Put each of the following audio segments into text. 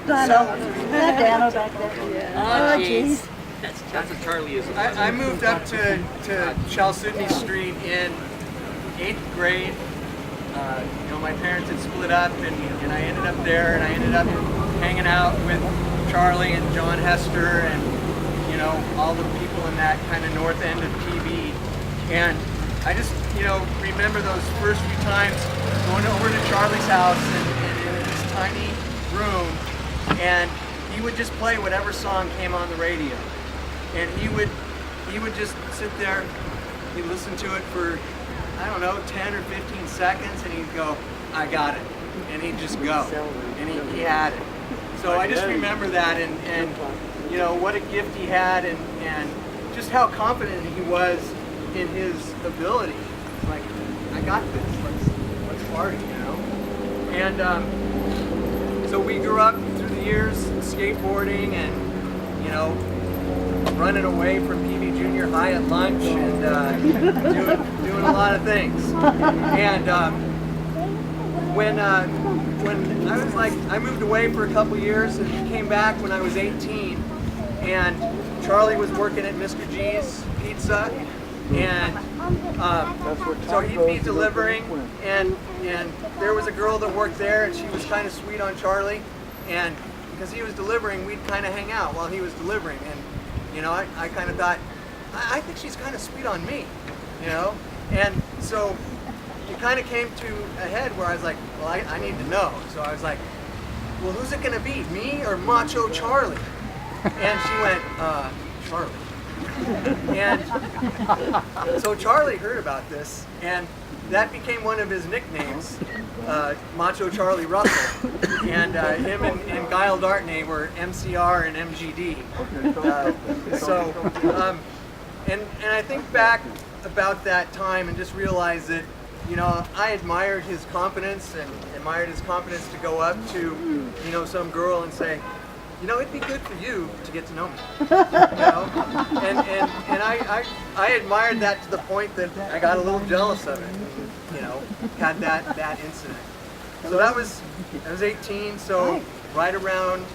That piano back there. Yeah. Oh, jeez. That's what Charlie is. I moved up to Chalcedony Street in 8th grade. My parents had split up, and I ended up there, and I ended up hanging out with Charlie and John Hester and, all the people in that kind of north end of PB. And I just, remember those first few times going over to Charlie's house and in this tiny room, and he would just play whatever song came on the radio. And he would just sit there, he'd listen to it for, 10 or 15 seconds, and he'd go, I got it. And he'd just go, and he had it. So I just remember that, and what a gift he had, and just how confident he was in his ability. It's like, I got this, let's party, And so we grew up through the years skateboarding and, running away from PB Junior High at lunch and doing a lot of things. And when I moved away for a couple years and came back when I was 18, and Charlie was working at Mr. G's Pizza, and so he'd be delivering, and there was a girl that worked there, and she was kind of sweet on Charlie, and because he was delivering, we'd kind of hang out while he was delivering, and I kind of thought, I think she's kind of sweet on me, and so it kind of came to a head where I was like, well, I need to know. So I was like, well, who's it gonna be, me or Macho Charlie? And she went, Charlie. And so Charlie heard about this, and that became one of his nicknames, Macho Charlie Russell. And him and Guile Dartney were MCR and MGD. And I think back about that time and just realized that, I admired his confidence and admired his confidence to go up to, some girl and say, it'd be good for you to get to know me. And I admired that to the point that I got a little jealous of it. Had that incident. So I was 18, so right around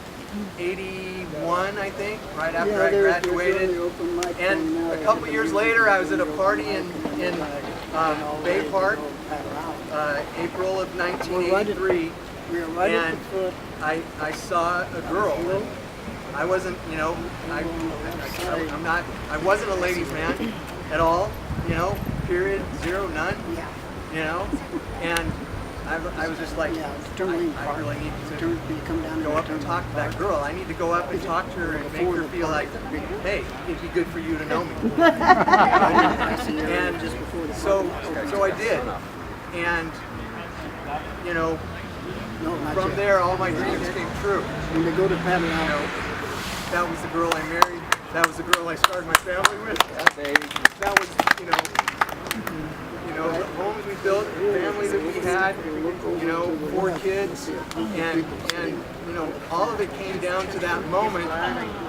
81, I think, right after I graduated. And a couple years later, I was at a party in Bay Park, April of 1983, and I saw a girl. I wasn't, I wasn't a ladies' man at all, period, zero, none, and I was just like, I really need to go up and talk to that girl. I need to go up and talk to her and make her feel like, hey, it'd be good for you to know me. And so I did. And, from there, all my dreams came true. When they go to Paddle, that was the girl I married. That was the girl I started my family with. That was, the homes we built, the family that we had, 4 kids, and all of it came down to that moment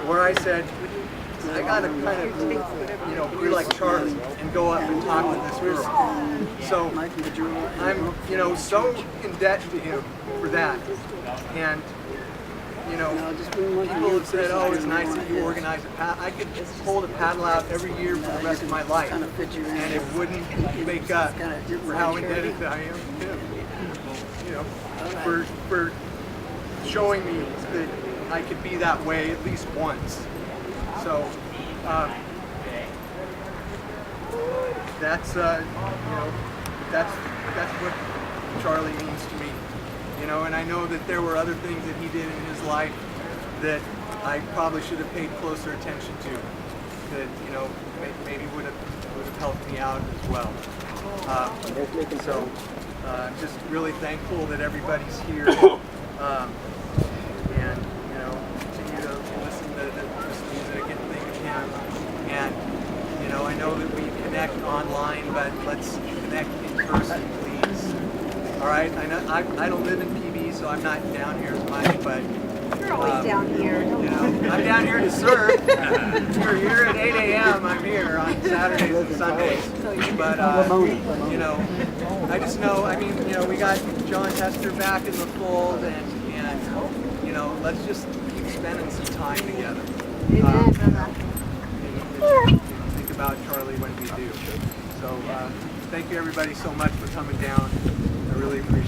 where I said, I gotta kind of, be like Charlie and go up and talk with this girl. So I'm, so in debt to him for that. And, people have said, oh, it's nice that you organize a paddle. I could hold a paddle out every year for the rest of my life, and it wouldn't make up for how indebted I am to him. For showing me that I could be that way at least once. So that's what Charlie means to me. And I know that there were other things that he did in his life that I probably should have paid closer attention to, that maybe would have helped me out as well. So I'm just really thankful that everybody's here, and continue to listen to this music and think of him. And I know that we connect online, but let's connect in person, please. All right, I don't live in PB, so I'm not down here as much, but You're always down here. I'm down here to serve. We're here at 8 a.m. I'm here on Saturdays and Sundays. But I just know. We got John Hester back in the fold, and let's just keep spending some time together. Amen, brother. And think about Charlie when we do. So thank you everybody so much for coming down. I really appreciate it.